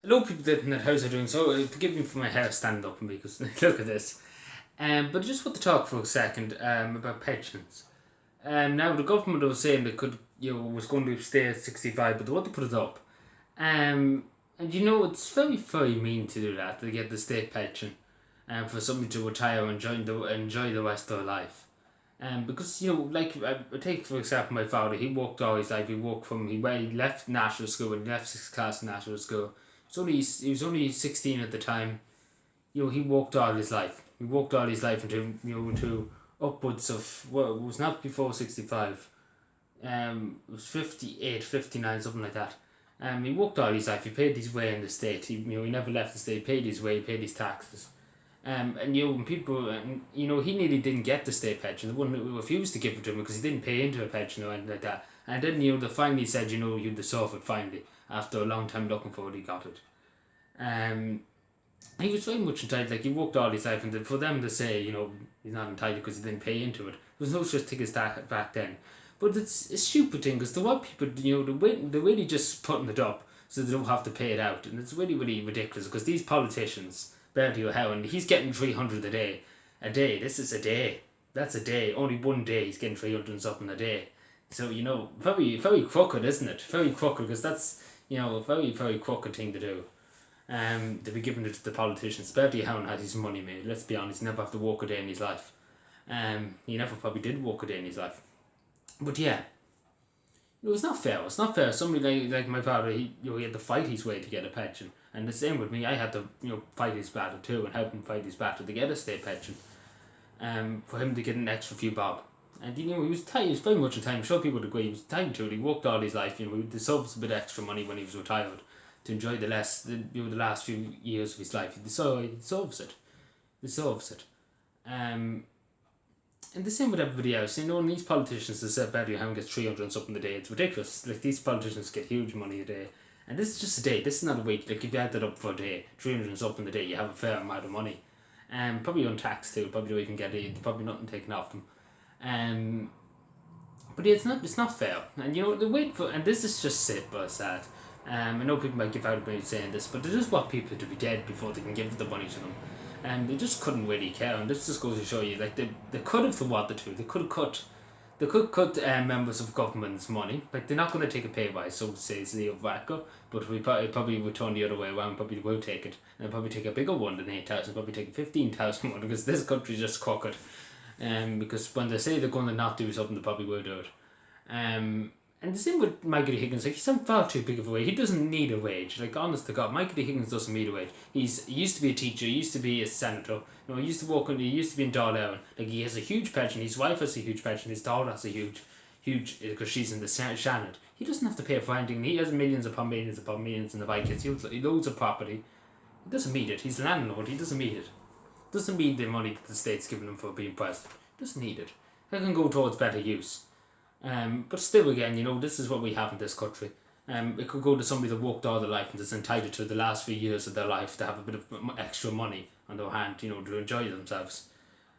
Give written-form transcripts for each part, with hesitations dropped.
Hello, people in the house are doing so. Forgive me for my hair standing up on me because look at this. But I just want to talk for a second about pensions. Now the government was saying they could, was going to stay at 65, but they want to put it up. And it's very, very mean to do that, to get the state pension for somebody to retire and enjoy the rest of their life. Because, like, I take for example my father, he worked all his life, he left national school, and left 6th class national school. He was only 16 at the time. He worked all his life. He worked all his life to upwards of, well, it was not before 65. It was 58, 59, something like that. He worked all his life. He paid his way in the state. He never left the state. He paid his way. He paid his taxes. When people, he nearly didn't get the state pension. They wouldn't refuse to give it to him because he didn't pay into a pension or anything like that. And then, they finally said, you deserve it finally. After a long time looking for it, he got it. He was very much entitled. Like, he worked all his life, and for them to say, he's not entitled because he didn't pay into it, there was no such thing as that back then. But it's a stupid thing because the what people, the way they just putting it up so they don't have to pay it out, and it's really, really ridiculous because these politicians, Bertie O'Howan, he's getting 300 a day. This is a day. That's a day. Only one day he's getting 300 and something a day. So, very, very crooked, isn't it? Very crooked, because that's, a very, very crooked thing to do. To be giving it to the politicians. Bertie O'Howan had his money made. Let's be honest, he never have to walk a day in his life. He never probably did walk a day in his life. But yeah, it's not fair. It's not fair. Somebody like my father, he had to fight his way to get a pension. And the same with me, I had to, fight his battle too and help him fight his battle to get a state pension. For him to get an extra few bob. And he was tight. He was very much in time. I'm sure people would agree. He was tight to it. He worked all his life. He deserves a bit extra money when he was retired to enjoy the last few years of his life. He deserves it. Deserves it. And the same with everybody else. And these politicians that said Bertie O'Howan gets 300 and something a day, it's ridiculous. Like, these politicians get huge money a day. And this is just a day. This is not a week. Like, if you add that up for a day, 300 and something a day, you have a fair amount of money. Probably untaxed too. Probably don't even get it. Probably nothing taken off them. But yeah, it's not fair. And the wait for, and this is just simple, sad. I know people might give out about saying this, but they just want people to be dead before they can give the money to them. And they just couldn't really care. And this just goes to show you, like, they could have, they wanted to. They could cut members of government's money. Like, they're not going to take a pay rise, so says Leo Varadkar, but we probably would turn the other way around. Probably will take it, and probably take a bigger one than 8,000. Probably take a 15,000 one, because this country just crooked. Because when they say they're going to not do something, they probably will do it. And the same with Michael D. Higgins. Like, he's not far too big of a wage. He doesn't need a wage. Like, honest to God, Michael D. Higgins doesn't need a wage. He used to be a teacher. He used to be a senator. He used to be in Dáil. Like, he has a huge pension. His wife has a huge pension. His daughter has a huge, because she's in the Senate. He doesn't have to pay for anything. He has millions upon millions upon millions in the bank. He has loads of property. He doesn't need it. He's the landlord. He doesn't need it. Doesn't need the money that the state's giving him for being president. Doesn't need it. It can go towards better use. But still, again, this is what we have in this country. It could go to somebody that worked all their life and is entitled to the last few years of their life to have a bit of extra money on their hand, to enjoy themselves.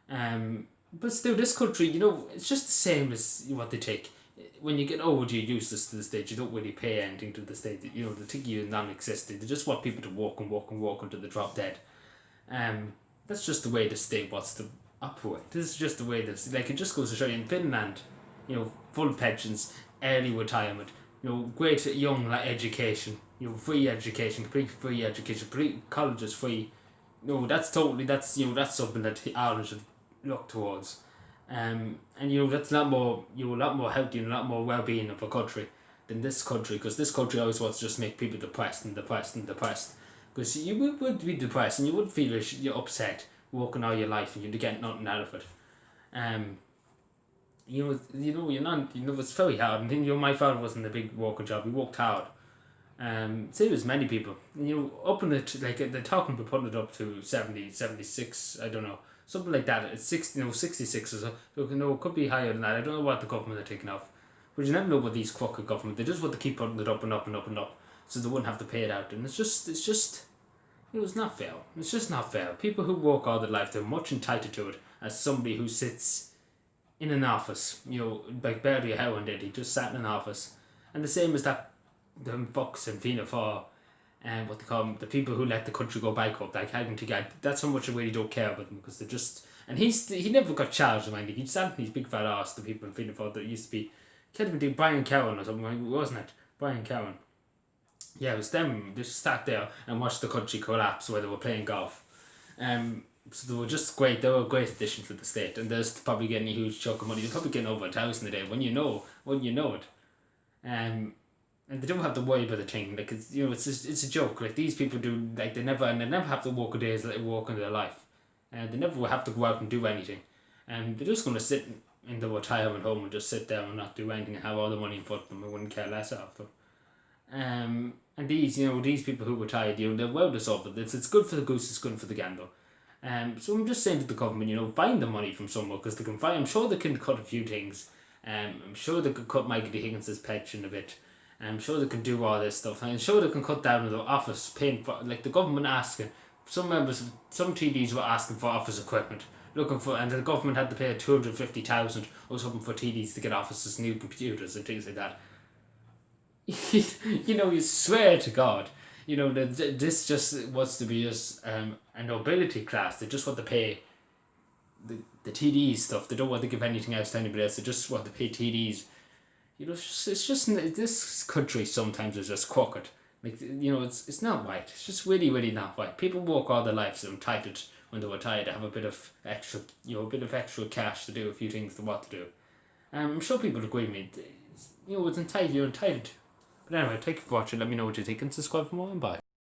But still, this country, it's just the same as what they take. When you get old, you're useless to the state. You don't really pay anything to the state. They think you're non-existent. They just want people to walk and walk and walk until they drop dead. That's just the way the state wants to operate. This is just the way this. Like, it just goes to show you in Finland. Full pensions, early retirement, great young education, free education, complete free education, complete colleges free. That's something that Ireland should look towards. And that's a lot more healthy and a lot more well-being of a country than this country, because this country always wants to just make people depressed and depressed and depressed. Because you would be depressed and you would feel you're upset working all your life and you get nothing out of it. You're not. It's very hard. And then, my father wasn't a big working job. He worked hard. Same as many people. Up in it, like, they're talking about putting it up to 70, 76, I don't know, something like that. It's 66 or so. It could be higher than that. I don't know what the government are taking off. But you never know what these crooked government. They just want to keep putting it up and up and up and up, so they wouldn't have to pay it out. And it's just. It's not fair. It's just not fair. People who work all their life, they're much entitled to it as somebody who sits in an office, like Bertie O'Howan did. He just sat in an office. And the same as that them fucks in Fianna Fáil, and what they call them, the people who let the country go bankrupt. I can't even think. That's how much I really don't care about them, because they're just. And he never got charged, mind you. He sat in his big fat ass. The people in Fianna Fáil that used to be, can't even do Brian Cowan or something, wasn't it? Brian Cowan. Yeah, it was them. They just sat there and watched the country collapse while they were playing golf. So they were just great. They were a great addition to the state, and they're probably getting a huge chunk of money. They're probably getting over 1,000 a day when you know it. And they don't have to worry about the thing. Like it's it's a joke. Like these people do. Like they never have to work a day's work in their life, and they never have to go out and do anything. And they're just gonna sit in the retirement home and just sit down and not do anything and have all the money in front of them. I wouldn't care less after. And these people who retired, they're well deserved. It's good for the goose. It's good for the gander. So I'm just saying to the government, find the money from somewhere, because they can find. I'm sure they can cut a few things. I'm sure they could cut Michael D. Higgins' pension a bit. I'm sure they can do all this stuff. I'm sure they can cut down on the office paying for, like the government asking. Some TDs were asking for office equipment, and the government had to pay 250,000 or something for TDs to get offices, new computers and things like that. You swear to God, that this just wants to be just a nobility class. They just want to pay the TDs stuff. They don't want to give anything else to anybody else. They just want to pay TDs. It's just this country sometimes is just crooked. Like, it's not right. It's just really, really not right. People work all their lives and entitled when they retire to have a bit of extra, extra cash to do a few things they want to do. I'm sure people agree with me. It's entitled. You're entitled. But anyway, thank you for watching. Let me know what you think and subscribe for more, and bye.